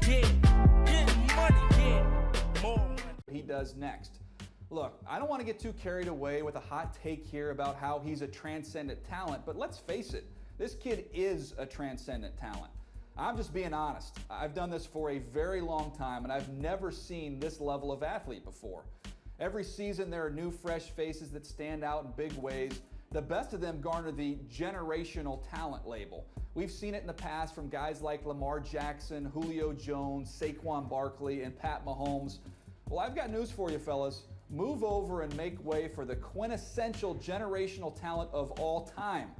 Get money, get more money. He does next. Look, I don't want to get too carried away with a hot take here about how he's a transcendent talent, but let's face it, this kid is a transcendent talent. I'm just being honest. I've done this for a very long time, and I've never seen this level of athlete before. Every season, there are new, fresh faces that stand out in big ways. The best of them garner the generational talent label. We've seen it in the past from guys like Lamar Jackson, Julio Jones, Saquon Barkley, and Pat Mahomes. Well, I've got news for you, fellas. Move over and make way for the quintessential generational talent of all time.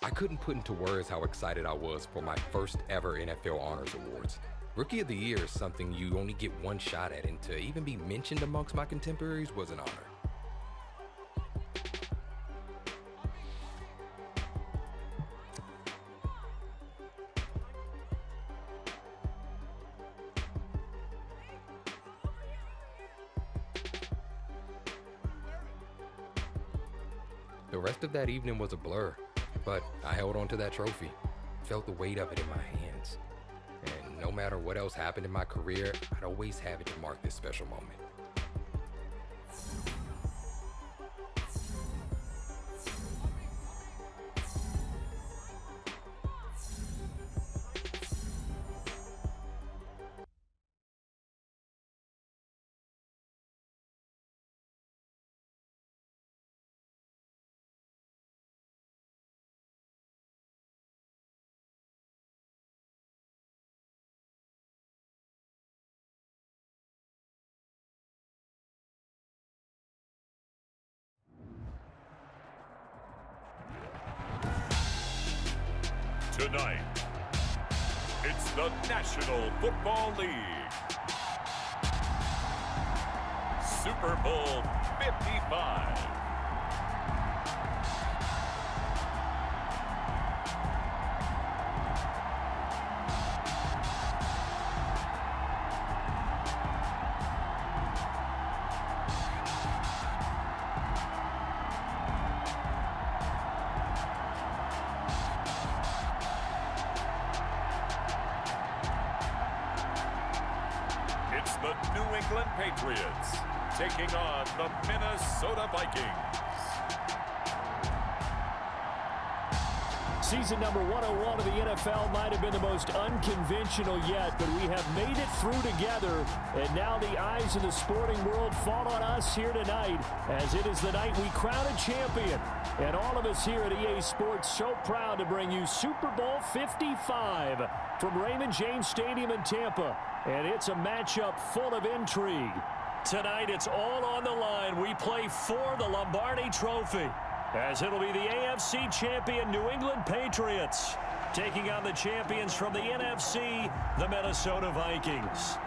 I couldn't put into words how excited I was for my first ever NFL Honors Awards. Rookie of the Year is something you only get one shot at, and to even be mentioned amongst my contemporaries was an honor. The rest of that evening was a blur, but I held on to that trophy, felt the weight of it in my hands. And no matter what else happened in my career, I'd always have it to mark this special moment. Tonight, it's the National Football League. Super Bowl 55. The New England Patriots taking on the Minnesota Vikings. Season number 101 of the NFL might have been the most unconventional yet, but we have made it through together, and now the eyes of the sporting world fall on us here tonight, as it is the night we crown a champion. And all of us here at EA Sports so proud to bring you Super Bowl 55 from Raymond James Stadium in Tampa. And it's a matchup full of intrigue. Tonight, it's all on the line. We play for the Lombardi Trophy, as it'll be the AFC champion New England Patriots taking on the champions from the NFC, the Minnesota Vikings.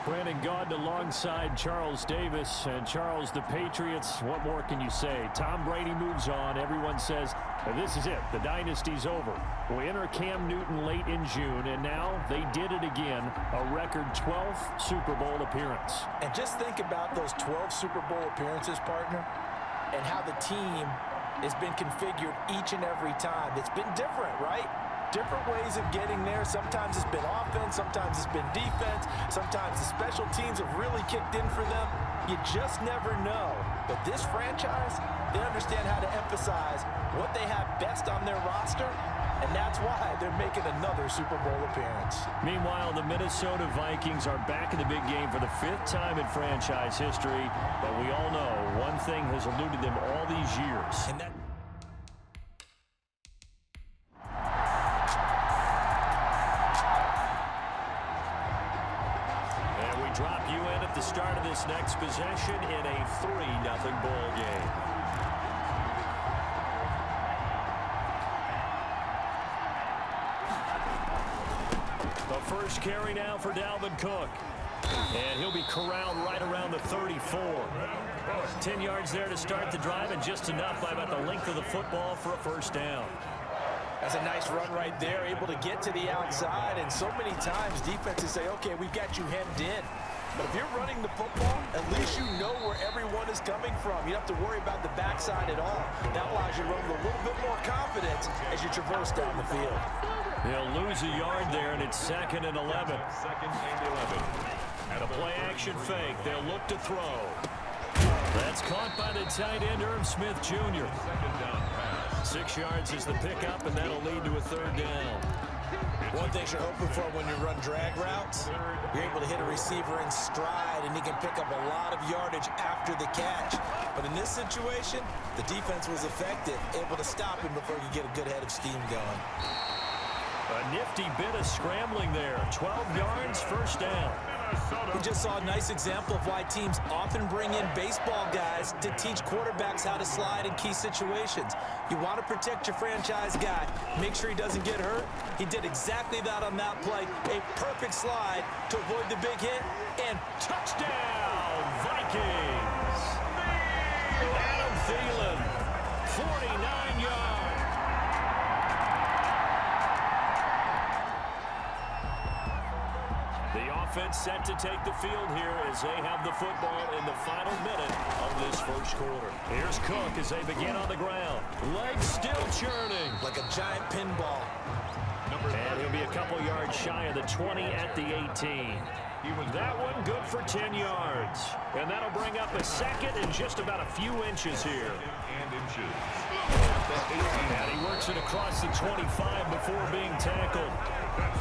Brandon Gaudin alongside Charles Davis. And Charles, the Patriots, what more can you say? Tom Brady moves on. Everyone says, this is it. The dynasty's over. We enter Cam Newton late in June, and now they did it again. A record 12th Super Bowl appearance. And just think about those 12 Super Bowl appearances, partner, and how the team has been configured each and every time. It's been different, right? Different ways of getting there. Sometimes it's been offense, sometimes it's been defense, sometimes the special teams have really kicked in for them. You just never know. But this franchise, they understand how to emphasize what they have best on their roster, and that's why they're making another Super Bowl appearance. Meanwhile, the Minnesota Vikings are back in the big game for the 5th time in franchise history, but we all know one thing has eluded them all these years. And that drop you in at the start of this next possession in a 3-0 ball game. The first carry now for Dalvin Cook. And he'll be corralled right around the 34. 10 yards there to start the drive, and just enough by about the length of the football for a first down. That's a nice run right there, able to get to the outside, and so many times defenses say, okay, we've got you hemmed in. But if you're running the football, at least you know where everyone is coming from. You don't have to worry about the backside at all. That allows you to run with a little bit more confidence as you traverse down the field. They'll lose a yard there, and it's 2nd and 11. 2nd and 11. And a play-action fake. They'll look to throw. That's caught by the tight end, Irv Smith Jr. 2nd down pass. 6 yards is the pickup, and that'll lead to a 3rd down. One thing you're hoping for when you run drag routes, you're able to hit a receiver in stride, and he can pick up a lot of yardage after the catch. But in this situation, the defense was effective, able to stop him before you get a good head of steam going. A nifty bit of scrambling there. 12 yards, 1st down. We just saw a nice example of why teams often bring in baseball guys to teach quarterbacks how to slide in key situations. You want to protect your franchise guy. Make sure he doesn't get hurt. He did exactly that on that play. A perfect slide to avoid the big hit. And Touchdown, Vikings! Adam Thielen, 49 yards. The offense set to take the field here as they have the football in the final minute of this 1st quarter. Here's Cook as they begin on the ground. Legs still churning. like a giant pinball. And he'll be a couple yards shy of the 20 at the 18. That one good for 10 yards. And that'll bring up a 2nd and just about a few inches here. And he works it across the 25 before being tackled.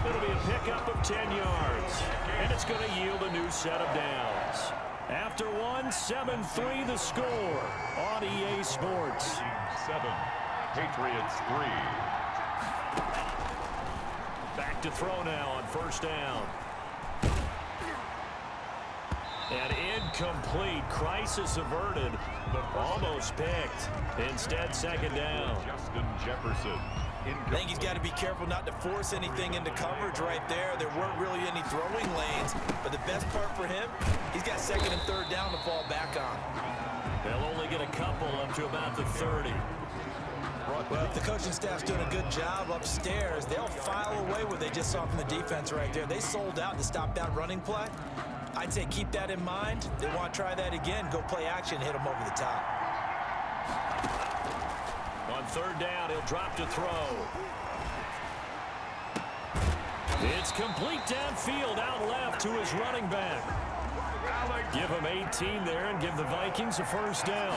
It'll be a pickup of 10 yards. And it's going to yield a new set of downs. After one, 7-3 the score on EA Sports. 7, Patriots 3. Back to throw now on 1st down. And incomplete. Crisis averted. Almost picked. Instead, 2nd down. Justin Jefferson. I think he's got to be careful not to force anything into coverage right there. There weren't really any throwing lanes. But the best part for him, he's got 2nd and 3rd down to fall back on. They'll only get a couple up to about the 30. Well, if the coaching staff's doing a good job upstairs, they'll file away what they just saw from the defense right there. They sold out to stop that running play. I'd say keep that in mind. They want to try that again. Go play action, hit them over the top. On 3rd down, he'll drop to throw. It's complete downfield, out left to his running back. Give him 18 there and give the Vikings a 1st down.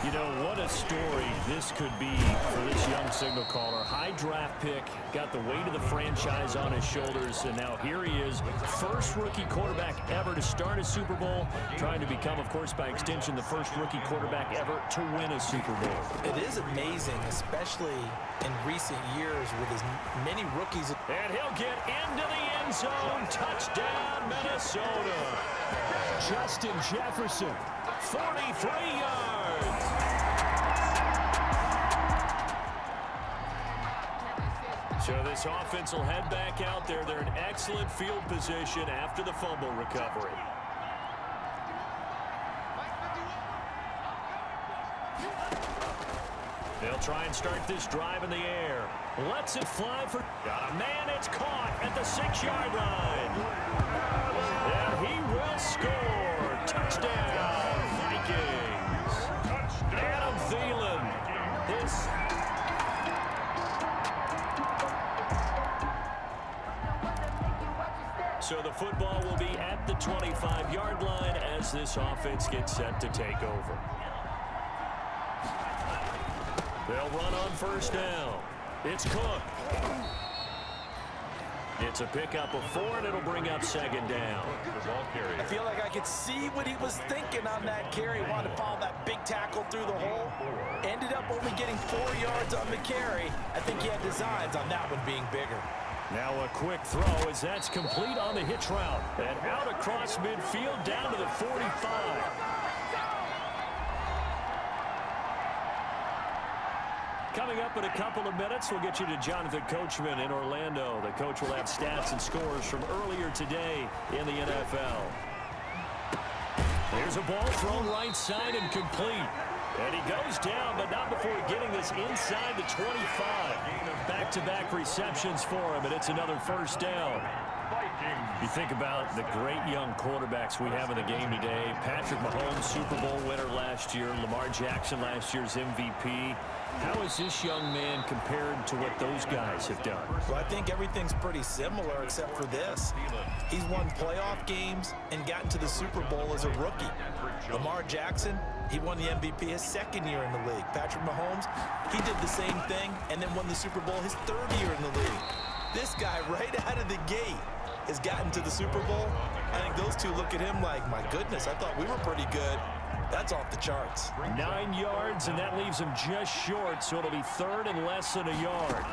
You know, what a story this could be for this young signal caller. High draft pick, got the weight of the franchise on his shoulders, and now here he is, 1st rookie quarterback ever to start a Super Bowl, trying to become, of course, by extension, the 1st rookie quarterback ever to win a Super Bowl. It is amazing, especially in recent years with as many rookies. And he'll get into the end zone. Touchdown, Minnesota. Justin Jefferson, 43 yards. So this offense will head back out there. They're in excellent field position after the fumble recovery. They'll try and start this drive in the air. Lets it fly for... Got a man, it's caught at the 6-yard line. And he will score. Touchdown, Vikings. Adam Thielen. So the football will be at the 25-yard line as this offense gets set to take over. They'll run on 1st down. It's Cook. It's a pickup of 4, and it'll bring up 2nd down. I feel like I could see what he was thinking on that carry. He wanted to follow that big tackle through the hole. Ended up only getting 4 yards on the carry. I think he had designs on that one being bigger. Now a quick throw as that's complete on the hitch route. And out across midfield down to the 45. Coming up in a couple of minutes, we'll get you to Jonathan Coachman in Orlando. The coach will have stats and scores from earlier today in the NFL. Here's a ball thrown right side and complete. And he goes down, but not before getting this inside the 25. Back-to-back receptions for him, and it's another 1st down. Vikings. You think about the great young quarterbacks we have in the game today. Patrick Mahomes, Super Bowl winner last year. Lamar Jackson, last year's MVP. How is this young man compared to what those guys have done? Well, I think everything's pretty similar except for this. He's won playoff games and gotten to the Super Bowl as a rookie. Lamar Jackson, he won the MVP his second year in the league. Patrick Mahomes, he did the same thing and then won the Super Bowl his third year in the league. This guy right out of the gate has gotten to the Super Bowl. I think those two look at him like, my goodness, I thought we were pretty good. That's off the charts. 9 yards, and that leaves him just short, so it'll be third and less than a yard.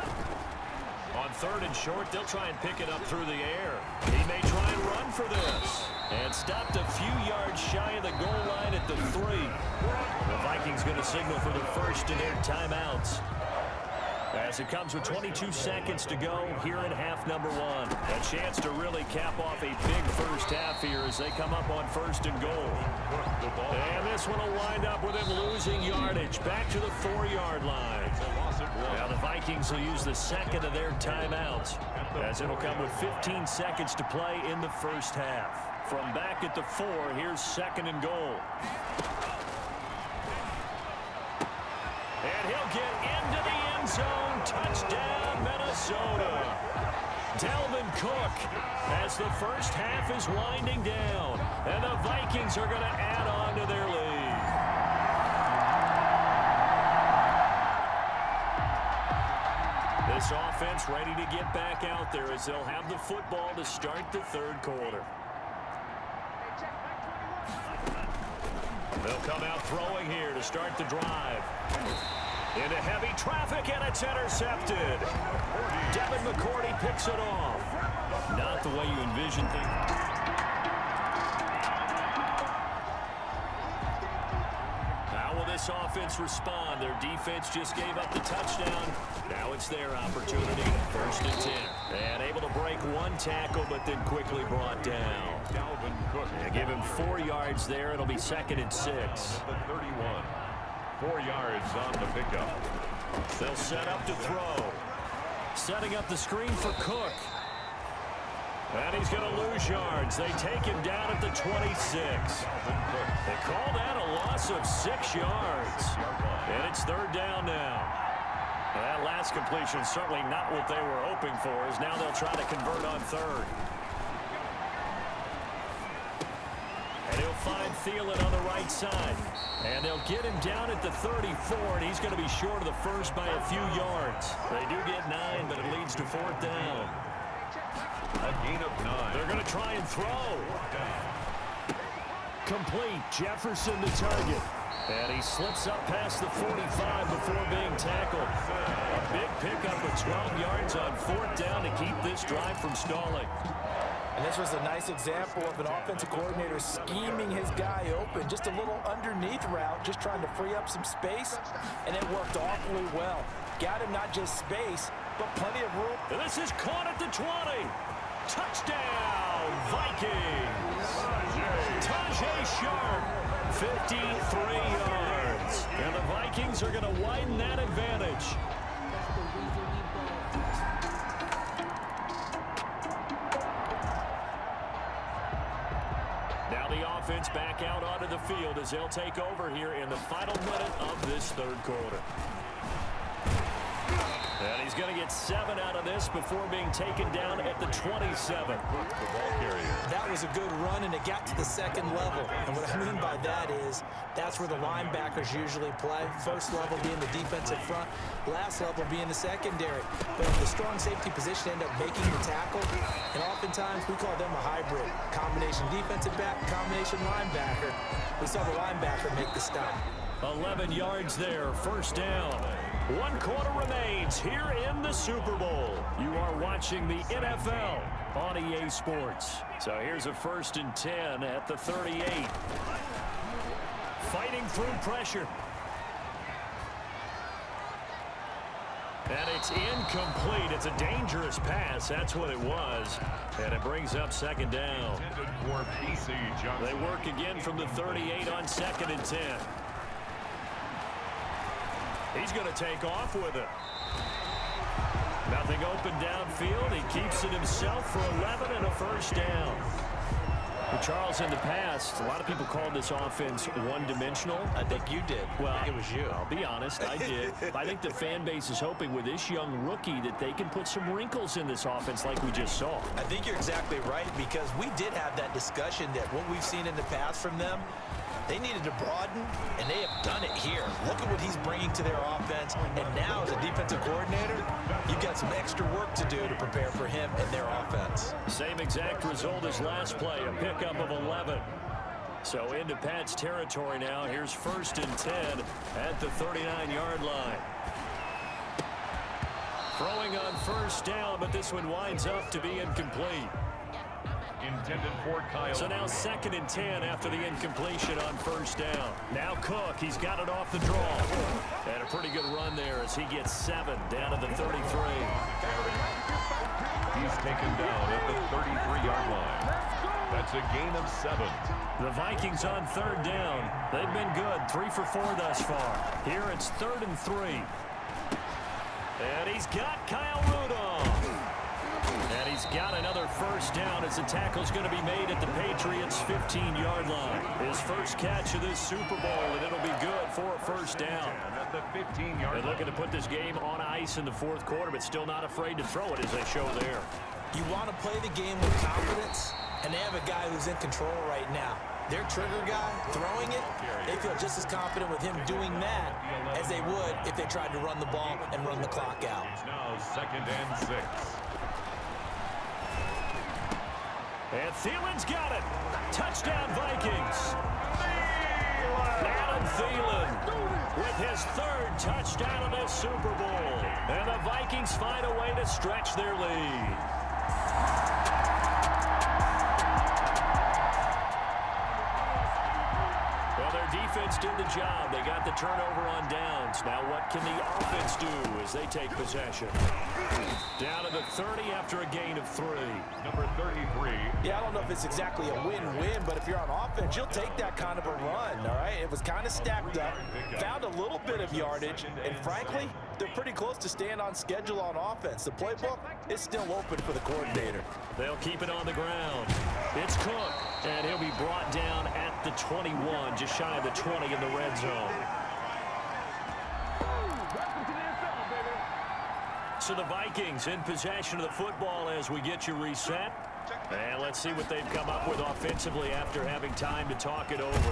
On third and short, they'll try and pick it up through the air. He may try and run for this. And stopped a few yards shy of the goal line at the 3. The Vikings going to signal for the first in their timeouts. As it comes with 22 seconds to go here in half number 1. A chance to really cap off a big first half here as they come up on first and goal. And this one will wind up with him losing yardage back to the 4-yard line. Now the Vikings will use the second of their timeouts as it'll come with 15 seconds to play in the first half. From back at the 4, here's second and goal. And he'll get into the end zone. Touchdown, Minnesota. Dalvin Cook as the first half is winding down. And the Vikings are going to add on to their lead. This offense ready to get back out there as they'll have the football to start the third quarter. They'll come out throwing here to start the drive. Into heavy traffic, and it's intercepted. Devin McCourty picks it off. Not the way you envision things. How will this offense respond? Their defense just gave up the touchdown. Now it's their opportunity. First and 10. And able to break one tackle, but then quickly brought down. Dalvin Cook. And give him 4 yards there. It'll be second and 6. The 31. 4 yards on the pickup. They'll set up to throw. Setting up the screen for Cook. And he's going to lose yards. They take him down at the 26. They call that a loss of 6 yards. And it's third down now. That last completion certainly not what they were hoping for, as now they'll try to convert on third. And he'll find Thielen on the right side. And they'll get him down at the 34, and he's going to be short of the first by a few yards. They do get 9, but it leads to fourth down. A gain of 9. They're going to try and throw. Complete. Jefferson the target. And he slips up past the 45 before being tackled. A big pickup of 12 yards on fourth down to keep this drive from stalling. And this was a nice example of an offensive coordinator scheming his guy open. Just a little underneath route, just trying to free up some space, and it worked awfully well. Got him not just space, but plenty of room. And this is caught at the 20. Touchdown, Vikings. Tajay Sharp, 53 yards. And the Vikings are going to widen that advantage. Now the offense back out onto the field as they'll take over here in the final minute of this third quarter. And he's going to get 7 out of this before being taken down at the 27. The ball carrier. That was a good run, and it got to the second level. And what I mean by that is that's where the linebackers usually play. First level being the defensive front, last level being the secondary. But the strong safety position end up making the tackle, and oftentimes we call them a hybrid. Combination defensive back, combination linebacker. We saw the linebacker make the stop. 11 yards there, first down. 1 quarter remains here in the Super Bowl. You are watching the NFL on EA Sports. So here's a first and 10 at the 38. Fighting through pressure. And it's incomplete. It's a dangerous pass. That's what it was. And it brings up second down. Intended for PC Johnson. They work again from the 38 on second and 10. He's going to take off with it. Nothing open downfield. He keeps it himself for 11 and a first down. Well, Charles, in the past, a lot of people called this offense one-dimensional. I think you did. Well, I think it was you. I'll be honest, I did. I think the fan base is hoping with this young rookie that they can put some wrinkles in this offense like we just saw. I think you're exactly right, because we did have that discussion that what we've seen in the past from them, they needed to broaden, and they have done it here. Look at what he's bringing to their offense, and now as a defensive coordinator, you've got some extra work to do to prepare for him and their offense. Same exact result as last play, a pickup of 11. So into Pat's territory now. Here's 1st and 10 at the 39-yard line. Throwing on first down, but this one winds up to be incomplete. Intended for Kyle. So now 2nd and 10 after the incompletion on first down. Now Cook, he's got it off the draw. And a pretty good run there as he gets 7 down to the 33. He's taken down at the 33-yard line. That's a gain of 7. The Vikings on 3rd down. They've been good, 3 for 4 thus far. Here it's 3rd and 3. And he's got Kyle Rudolph. And he's got another first down as the tackle's going to be made at the Patriots' 15-yard line. His first catch of this Super Bowl, and it'll be good for a first down. At the 15-yard line. They're looking to put this game on ice in the 4th quarter, but still not afraid to throw it as they show there. You want to play the game with confidence, and they have a guy who's in control right now. Their trigger guy throwing it, they feel just as confident with him doing that as they would if they tried to run the ball and run the clock out. It's now 2nd and 6. And Thielen's got it. Touchdown, Vikings. Adam Thielen with his 3rd touchdown of this Super Bowl. And the Vikings find a way to stretch their lead. Well, their defense did the job. They got the turnover on downs. Now what can the offense do as they take possession? Down to the 30 after a gain of 3. Number 33. Yeah, I don't know if it's exactly a win-win, but if you're on offense, you'll take that kind of a run, all right? It was kind of stacked up, found a little bit of yardage, and frankly, they're pretty close to staying on schedule on offense. The playbook is still open for the coordinator. They'll keep it on the ground. It's Cook, and he'll be brought down at the 21, just shy of the 20 in the red zone. So the Vikings in possession of the football as we get you reset. And let's see what they've come up with offensively after having time to talk it over.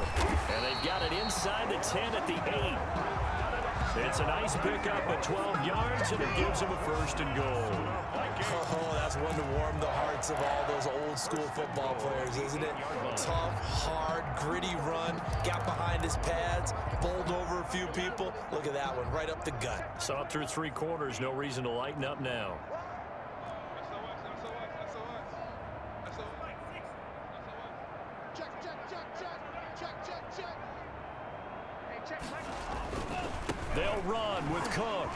And they've got it inside the 10 at the 8. It's a nice pickup at 12 yards, and it gives them a 1st and goal. Oh, that's one to warm the hearts of all those old school football players, isn't it? Tough, hard, gritty run, got behind his pads, bowled over a few people. Look at that one, right up the gut. Saw it through 3 quarters, no reason to lighten up now. They'll run with Cook.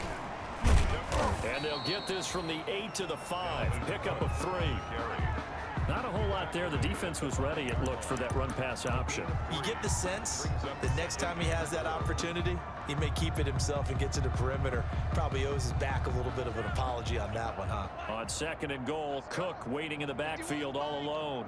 And they'll get this from the 8 to the 5. Pickup of 3. Not a whole lot there. The defense was ready, it looked, for that run-pass option. You get the sense that next time he has that opportunity, he may keep it himself and get to the perimeter. Probably owes his back a little bit of an apology on that one, huh? On 2nd and goal, Cook waiting in the backfield all alone.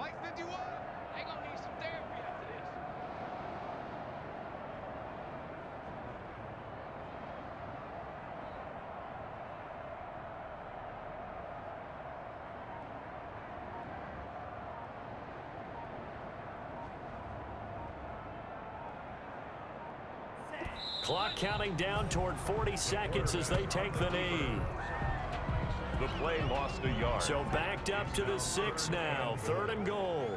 Clock counting down toward 40 seconds as they take the knee. The play lost a yard. So backed up to the 6 now. 3rd and goal.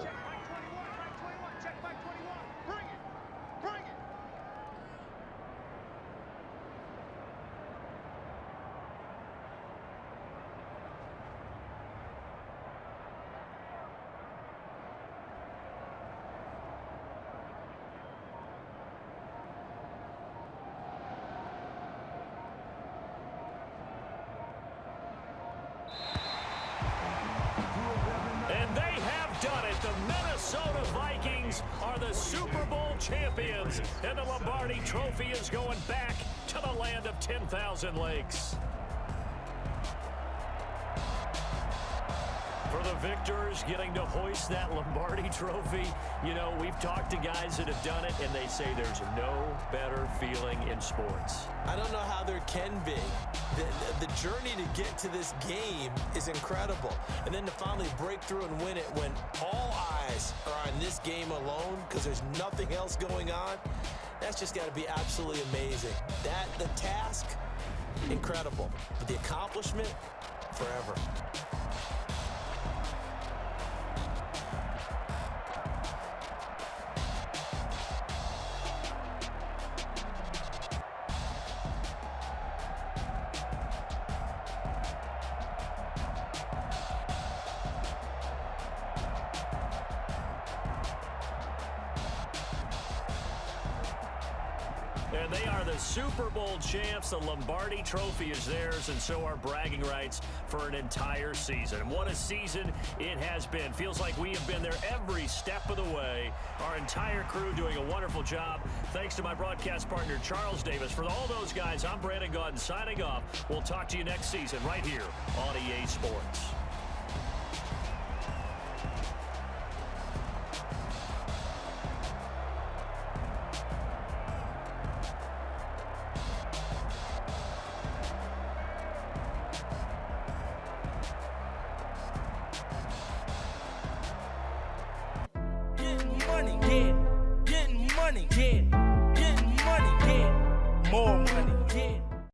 Vikings are the Super Bowl champions, and the Lombardi Trophy is going back to the land of 10,000 lakes. the victors getting to hoist that Lombardi trophy. You know, we've talked to guys that have done it, and they say there's no better feeling in sports. I don't know how there can be. The journey to get to this game is incredible. And then to finally break through and win it when all eyes are on this game alone because there's nothing else going on, that's just got to be absolutely amazing. The task, incredible. But the accomplishment, forever. And they are the Super Bowl champs. The Lombardi trophy is theirs, and so are bragging rights for an entire season. And what a season it has been. Feels like we have been there every step of the way. Our entire crew doing a wonderful job. Thanks to my broadcast partner, Charles Davis. For all those guys, I'm Brandon Gaudin signing off. We'll talk to you next season right here on EA Sports. Getting money, getting money, get more money.